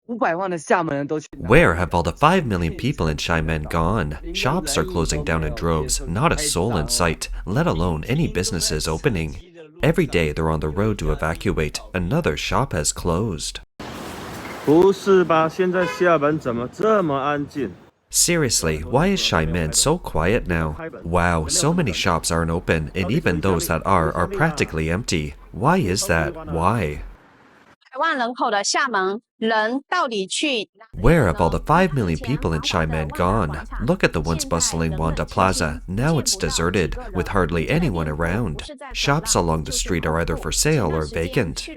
Where have all the 5 million people in Xiamen gone? Shops are closing down in droves, not a soul in sight, let alone any businesses opening. Every day they're on the road to evacuate. Another shop has closed. 不是吧？现在厦门怎么这么安静？ Seriously, why is Xiamen so quiet now? Wow, so many shops aren't open, and even those that are practically empty. Why is that? Why? 万人口的厦门人到底去 Where have all the 5 million people in Xiamen gone? Look at the once bustling Wanda Plaza. Now it's deserted, with hardly anyone around. Shops along the street are either for sale or vacant.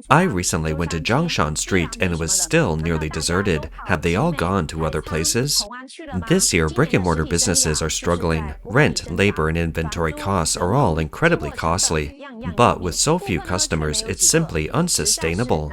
I recently went to Zhongshan Street and it was still nearly deserted. Have they all gone to other places? This year, brick-and-mortar businesses are struggling. Rent, labor, and inventory costs are all incredibly costly. But with so few customers, it's simply unsustainable.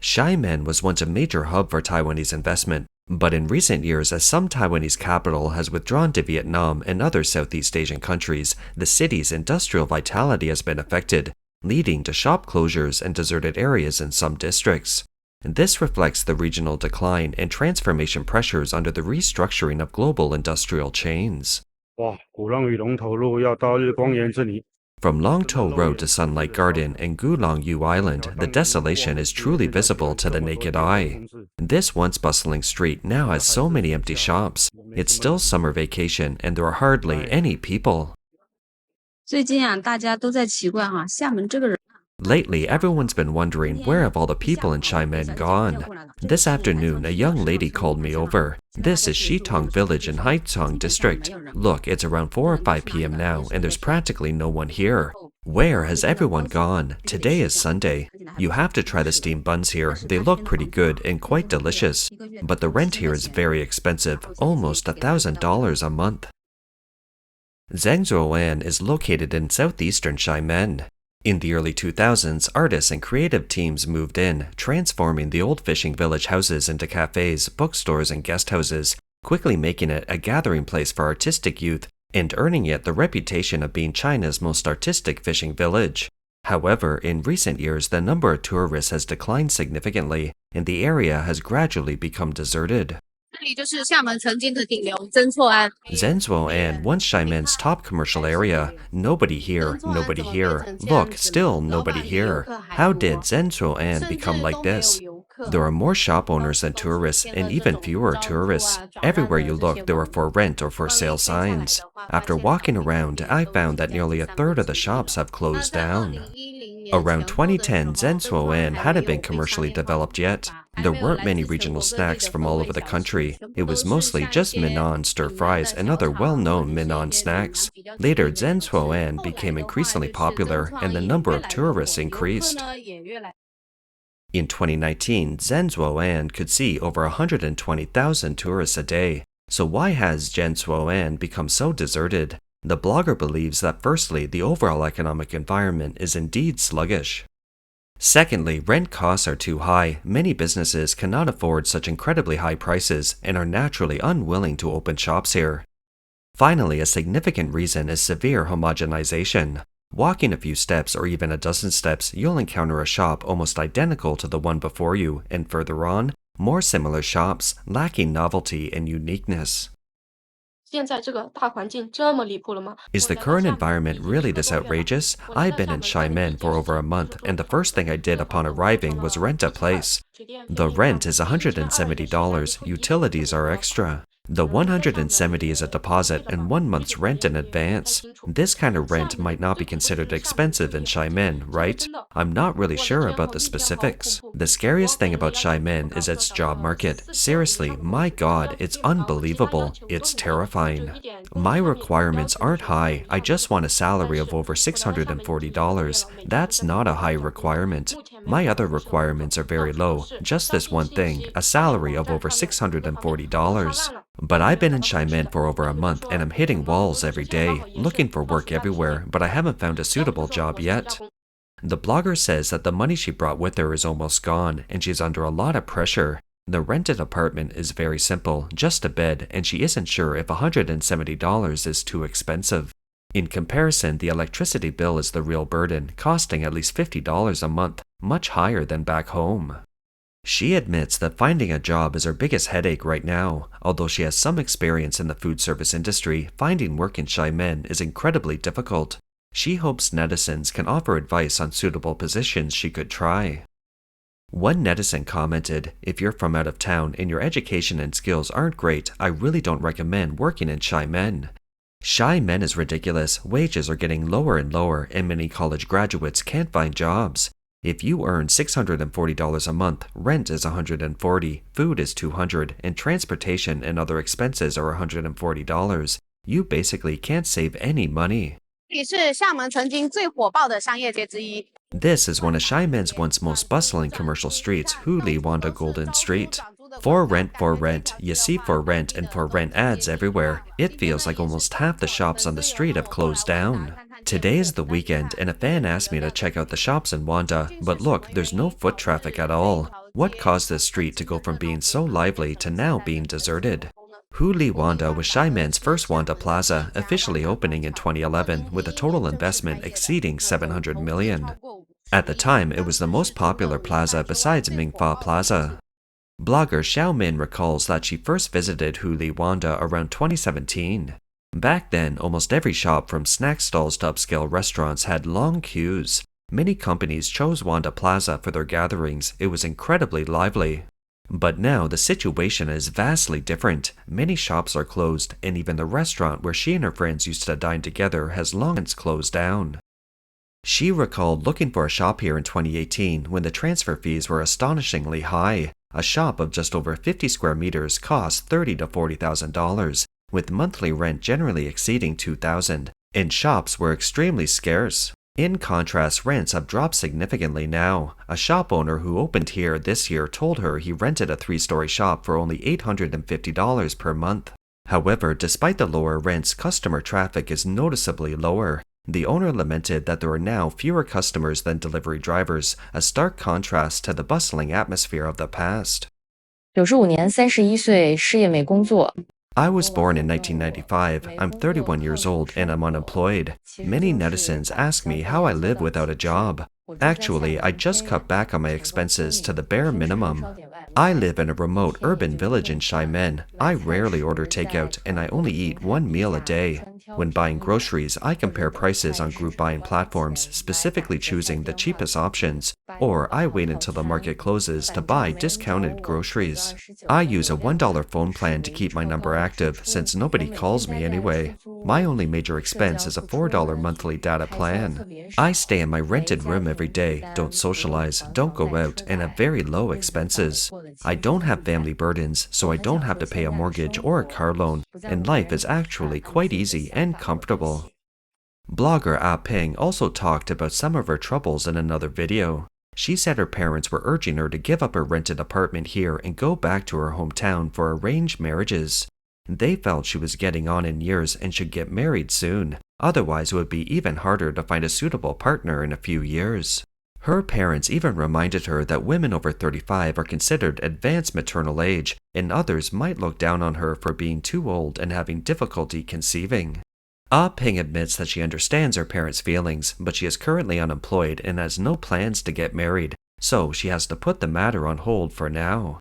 Xiamen was once a major hub for Taiwanese investment, but in recent years, as some Taiwanese capital has withdrawn to Vietnam and other Southeast Asian countries, the city's industrial vitality has been affected, leading to shop closures and deserted areas in some districts. This reflects the regional decline and transformation pressures under the restructuring of global industrial chains. 哇，鼓浪屿龙头路要到日光岩这里。 From Longtou Road to Sunlight Garden and Gulongyu Island, the desolation is truly visible to the naked eye. This once bustling street now has so many empty shops. It's still summer vacation and there are hardly any people. 最近啊，大家都在奇怪哈，厦门这个人。 Lately, everyone's been wondering where have all the people in Xiamen gone? This afternoon, a young lady called me over. This is Shitong Village in Haitong District. Look, it's around 4 or 5 p.m. now, and there's practically no one here. Where has everyone gone? Today is Sunday. You have to try the steamed buns here. They look pretty good and quite delicious. But the rent here is very expensive, almost $1,000 a month. Zengcuo'an is located in southeastern Xiamen. In the early 2000s, artists and creative teams moved in, transforming the old fishing village houses into cafes, bookstores, and guest houses, quickly making it a gathering place for artistic youth and earning it the reputation of being China's most artistic fishing village. However, in recent years, the number of tourists has declined significantly, and the area has gradually become deserted. 这里就是厦门曾经的顶流曾厝垵。 Zengcuo'an, once Xiamen's top commercial area. Nobody here, nobody here. Look, still nobody here. How did Zengcuo'an become like this? There are more shop owners than tourists, and even fewer tourists. Everywhere you look, there are for rent or for sale signs. After walking around, I found that nearly a third of the shops have closed down. Around 2010, Zengcuo'an hadn't been commercially developed yet. There weren't many regional snacks from all over the country. It was mostly just Minnan stir fries and other well-known Minnan snacks. Later, Zengcuo'an became increasingly popular and the number of tourists increased. In 2019, Zengcuo'an could see over 120,000 tourists a day. So why has Zengcuo'an become so deserted? The blogger believes that firstly, the overall economic environment is indeed sluggish. Secondly, rent costs are too high. Many businesses cannot afford such incredibly high prices and are naturally unwilling to open shops here. Finally, a significant reason is severe homogenization. Walking a few steps or even a dozen steps, you'll encounter a shop almost identical to the one before you, and further on, more similar shops, lacking novelty and uniqueness. 现在这个大环境这么离谱了吗？ Is the current environment really this outrageous? I've been in Xiamen for over a month, and the first thing I did upon arriving was rent a place. The rent is $170, utilities are extra. The $170 is a deposit and 1 month's rent in advance. This kind of rent might not be considered expensive in Xiamen, right? I'm not really sure about the specifics. The scariest thing about Xiamen is its job market. Seriously, my God, it's unbelievable. It's terrifying. My requirements aren't high. I just want a salary of over $640. That's not a high requirement. My other requirements are very low. Just this one thing, a salary of over $640. But I've been in Xiamen for over a month and I'm hitting walls every day, looking for work everywhere, but I haven't found a suitable job yet. The blogger says that the money she brought with her is almost gone and she's under a lot of pressure. The rented apartment is very simple, just a bed, and she isn't sure if $170 is too expensive. In comparison, the electricity bill is the real burden, costing at least $50 a month, much higher than back home. She admits that finding a job is her biggest headache right now. Although she has some experience in the food service industry, finding work in Xiamen is incredibly difficult. She hopes netizens can offer advice on suitable positions she could try. One netizen commented, "If you're from out of town and your education and skills aren't great, I really don't recommend working in Xiamen. Xiamen is ridiculous, wages are getting lower and lower, and many college graduates can't find jobs. If you earn $640 a month, rent is $140, food is $200, and transportation and other expenses are $140. You basically can't save any money." 这里是厦门曾经最火爆的商业街之一。 This is one of Xiamen's once most bustling commercial streets, Wanda Golden Street. For rent, you see for rent and for rent ads everywhere. It feels like almost half the shops on the street have closed down. Today is the weekend and a fan asked me to check out the shops in Wanda, but look, there's no foot traffic at all. What caused this street to go from being so lively to now being deserted? Wanda was Xiamen's first Wanda Plaza, officially opening in 2011 with a total investment exceeding $700 million. At the time, it was the most popular plaza besides Mingfa Plaza. Blogger Xiamen recalls that she first visited Wanda around 2017. Back then, almost every shop from snack stalls to upscale restaurants had long queues. Many companies chose Wanda Plaza for their gatherings. It was incredibly lively. But now the situation is vastly different. Many shops are closed, and even the restaurant where she and her friends used to dine together has long since closed down. She recalled looking for a shop here in 2018 when the transfer fees were astonishingly high. A shop of just over 50 square meters cost $30,000 to $40,000, with monthly rent generally exceeding $2,000, and shops were extremely scarce. In contrast, rents have dropped significantly now. A shop owner who opened here this year told her he rented a 3-story shop for only $850 per month. However, despite the lower rents, customer traffic is noticeably lower. The owner lamented that there are now fewer customers than delivery drivers, a stark contrast to the bustling atmosphere of the past. 95年31岁，失业没工作。 I was born in 1995. I'm 31 years old and I'm unemployed. Many netizens ask me how I live without a job. Actually, I just cut back on my expenses to the bare minimum. I live in a remote urban village in Xiamen. I rarely order takeout and I only eat one meal a day. When buying groceries, I compare prices on group buying platforms, specifically choosing the cheapest options, or I wait until the market closes to buy discounted groceries. I use a $1 phone plan to keep my number active since nobody calls me anyway. My only major expense is a $4 monthly data plan. I stay in my rented room every day, don't socialize, don't go out, and have very low expenses. I don't have family burdens, so I don't have to pay a mortgage or a car loan, and life is actually quite easy and comfortable. Blogger Ping also talked about some of her troubles in another video. She said her parents were urging her to give up her rented apartment here and go back to her hometown for arranged marriages. They felt she was getting on in years and should get married soon, otherwise it would be even harder to find a suitable partner in a few years. Her parents even reminded her that women over 35 are considered advanced maternal age, and others might look down on her for being too old and having difficulty conceiving. Ping admits that she understands her parents' feelings, but she is currently unemployed and has no plans to get married, so she has to put the matter on hold for now.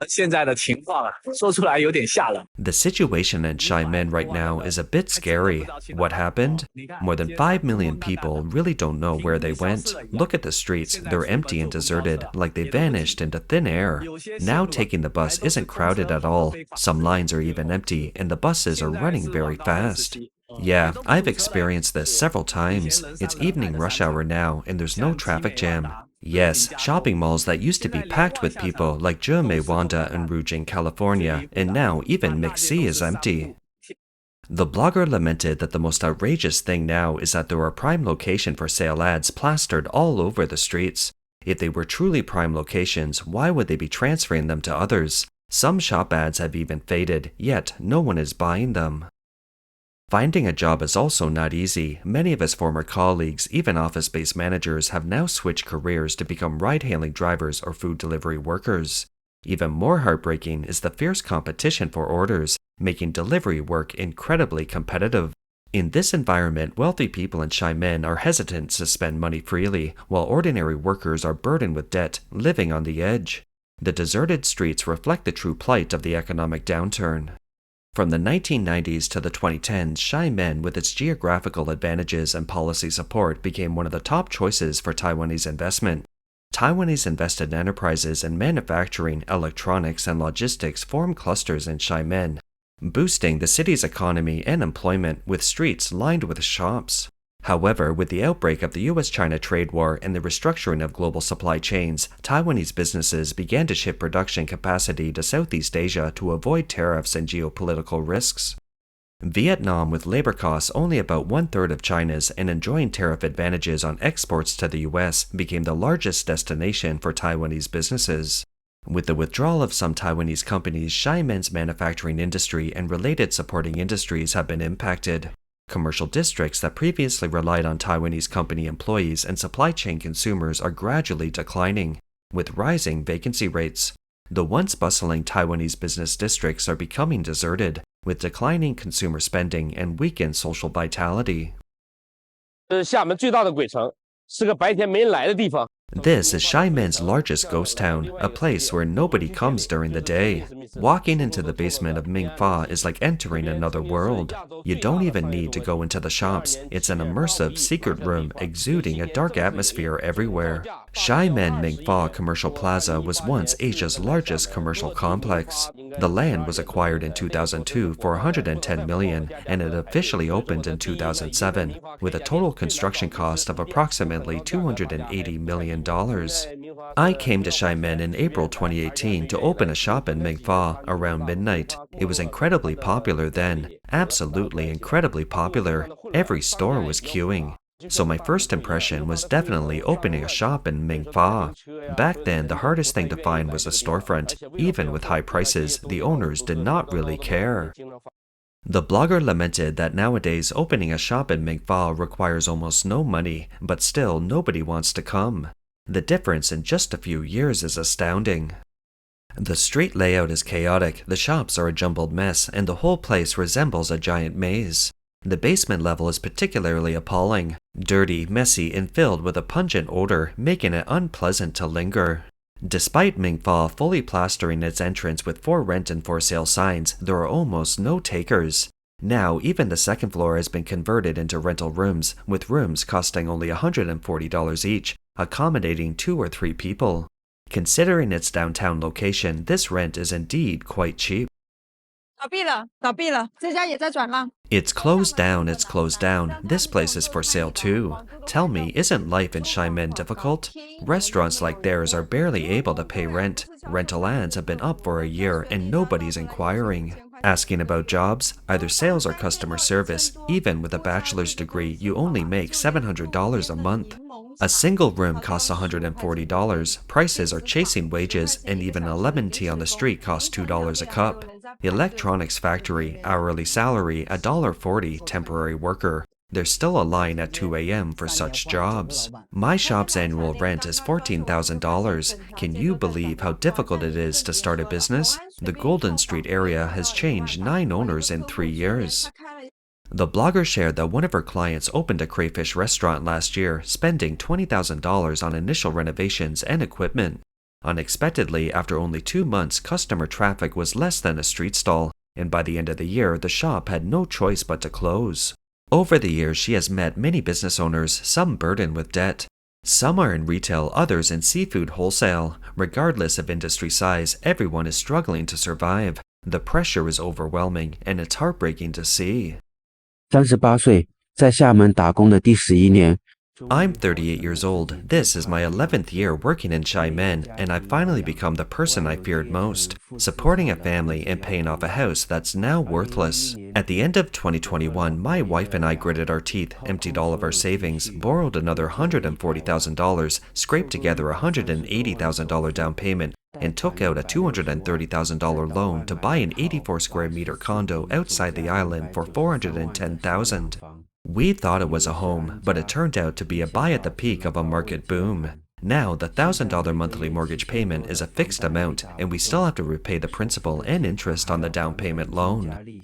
现在的情况说出来有点吓人。 The situation in Xiamen right now is a bit scary. What happened? More than 5 million people really don't know where they went. Look at the streets, they're empty and deserted, like they vanished into thin air. Now taking the bus isn't crowded at all. Some lines are even empty, and the buses are running very fast. Yeah, I've experienced this several times. It's evening rush hour now, and there's no traffic jam. Yes, shopping malls that used to be packed with people like Wanda and Rujing, California, and now even McC is empty. The blogger lamented that the most outrageous thing now is that there are prime location for sale ads plastered all over the streets. If they were truly prime locations, why would they be transferring them to others? Some shop ads have even faded, yet no one is buying them. Finding a job is also not easy. Many of his former colleagues, even office-based managers, have now switched careers to become ride-hailing drivers or food delivery workers. Even more heartbreaking is the fierce competition for orders, making delivery work incredibly competitive. In this environment, wealthy people in Xiamen are hesitant to spend money freely, while ordinary workers are burdened with debt, living on the edge. The deserted streets reflect the true plight of the economic downturn. From the 1990s to the 2010s, Xiamen, with its geographical advantages and policy support, became one of the top choices for Taiwanese investment. Taiwanese invested enterprises in manufacturing, electronics, and logistics form clusters in Xiamen, boosting the city's economy and employment with streets lined with shops. However, with the outbreak of the US-China trade war and the restructuring of global supply chains, Taiwanese businesses began to shift production capacity to Southeast Asia to avoid tariffs and geopolitical risks. Vietnam, with labor costs only about one-third of China's and enjoying tariff advantages on exports to the US, became the largest destination for Taiwanese businesses. With the withdrawal of some Taiwanese companies, Xiamen's manufacturing industry and related supporting industries have been impacted. Commercial districts that previously relied on Taiwanese company employees and supply chain consumers are gradually declining, with rising vacancy rates. The once bustling Taiwanese business districts are becoming deserted, with declining consumer spending and weakened social vitality. 这是厦门最大的鬼城，是个白天没人来的地方。 This is Xiamen's largest ghost town, a place where nobody comes during the day. Walking into the basement of Mingfa is like entering another world. You don't even need to go into the shops. It's an immersive secret room exuding a dark atmosphere everywhere. Xiamen Mingfa Commercial Plaza was once Asia's largest commercial complex. The land was acquired in 2002 for 110 million, and it officially opened in 2007, with a total construction cost of approximately $280 million. I came to Xiamen in April 2018 to open a shop in Mingfa around midnight. It was incredibly popular then, absolutely incredibly popular. Every store was queuing. So my first impression was definitely opening a shop in Mingfa. Back then, the hardest thing to find was a storefront. Even with high prices, the owners did not really care. The blogger lamented that nowadays opening a shop in Mingfa requires almost no money, but still nobody wants to come. The difference in just a few years is astounding. The street layout is chaotic, the shops are a jumbled mess, and the whole place resembles a giant maze. The basement level is particularly appalling, dirty, messy, and filled with a pungent odor, making it unpleasant to linger. Despite Mingfa fully plastering its entrance with for rent and for sale signs, there are almost no takers. Now, even the second floor has been converted into rental rooms, with rooms costing only $140 each, accommodating 2 or 3 people. Considering its downtown location, this rent is indeed quite cheap. It's closed down, it's closed down. This place is for sale too. Tell me, isn't life in Xiamen difficult? Restaurants like theirs are barely able to pay rent. Rental ads have been up for a year and nobody's inquiring. Asking about jobs, either sales or customer service, even with a bachelor's degree, you only make $700 a month. A single room costs $140, prices are chasing wages, and even a lemon tea on the street costs $2 a cup. Electronics factory, hourly salary, $1.40, temporary worker. There's still a line at 2 a.m. for such jobs. My shop's annual rent is $14,000. Can you believe how difficult it is to start a business? The Golden Street area has changed 9 owners in 3 years. The blogger shared that one of her clients opened a crayfish restaurant last year, spending $20,000 on initial renovations and equipment. Unexpectedly, after only 2 months, customer traffic was less than a street stall, and by the end of the year, the shop had no choice but to close. Over the years, she has met many business owners, some burdened with debt. Some are in retail, others in seafood wholesale. Regardless of industry size, everyone is struggling to survive. The pressure is overwhelming, and it's heartbreaking to see. 38岁，在厦门打工的第11年。 I'm 38 years old. This is my 11th year working in Xiamen, and I've finally become the person I feared most, supporting a family and paying off a house that's now worthless. At the end of 2021, my wife and I gritted our teeth, emptied all of our savings, borrowed another $140,000, scraped together a $180,000 down payment, and took out a $230,000 loan to buy an 84 square meter condo outside the island for $410,000. We thought it was a home, but it turned out to be a buy at the peak of a market boom. Now, the $1,000 monthly mortgage payment is a fixed amount, and we still have to repay the principal and interest on the down payment loan.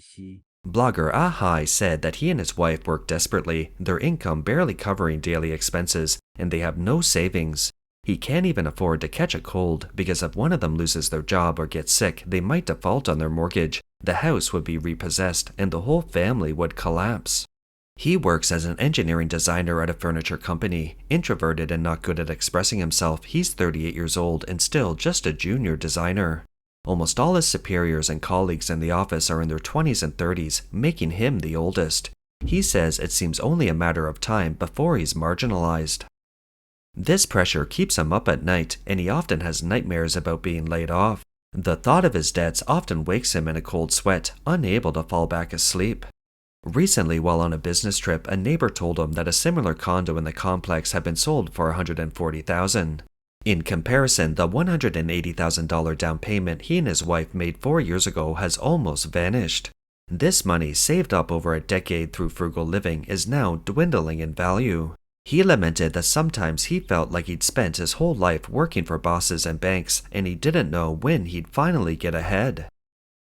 Blogger Ahai said that he and his wife work desperately, their income barely covering daily expenses, and they have no savings. He can't even afford to catch a cold because if one of them loses their job or gets sick, they might default on their mortgage, the house would be repossessed, and the whole family would collapse. He works as an engineering designer at a furniture company. Introverted and not good at expressing himself, he's 38 years old and still just a junior designer. Almost all his superiors and colleagues in the office are in their 20s and 30s, making him the oldest. He says it seems only a matter of time before he's marginalized. This pressure keeps him up at night, and he often has nightmares about being laid off. The thought of his debts often wakes him in a cold sweat, unable to fall back asleep. Recently, while on a business trip, a neighbor told him that a similar condo in the complex had been sold for $140,000. In comparison, the $180,000 down payment he and his wife made 4 years ago has almost vanished. This money, saved up over a decade through frugal living, is now dwindling in value. He lamented that sometimes he felt like he'd spent his whole life working for bosses and banks, and he didn't know when he'd finally get ahead.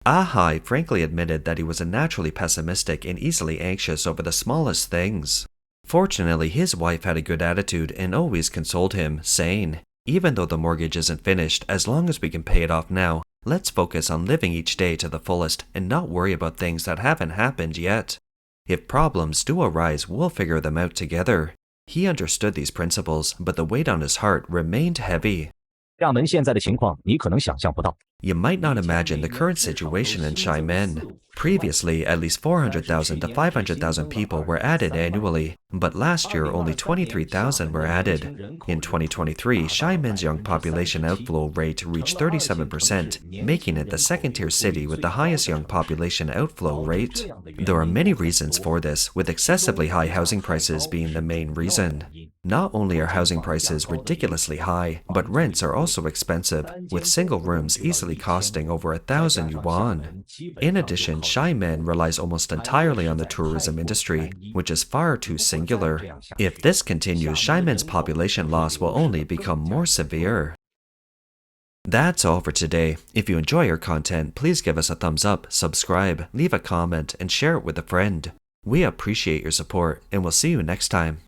Ahai frankly admitted that he was naturally pessimistic and easily anxious over the smallest things. Fortunately, his wife had a good attitude and always consoled him, saying, "Even though the mortgage isn't finished, as long as we can pay it off now, let's focus on living each day to the fullest and not worry about things that haven't happened yet. If problems do arise, we'll figure them out together." He understood these principles, but the weight on his heart remained heavy. 厦门现在的情况，你可能想象不到。 You might not imagine the current situation in Xiamen. Previously, at least 400,000 to 500,000 people were added annually, but last year only 23,000 were added. In 2023, Xiamen's young population outflow rate reached 37%, making it the second-tier city with the highest young population outflow rate. There are many reasons for this, with excessively high housing prices being the main reason. Not only are housing prices ridiculously high, but rents are also expensive, with single rooms easily costing over 1,000 yuan. In addition, Xiamen relies almost entirely on the tourism industry, which is far too singular. If this continues, Xiamen's population loss will only become more severe. That's all for today. If you enjoy our content, please give us a thumbs up, subscribe, leave a comment, and share it with a friend. We appreciate your support, and we'll see you next time.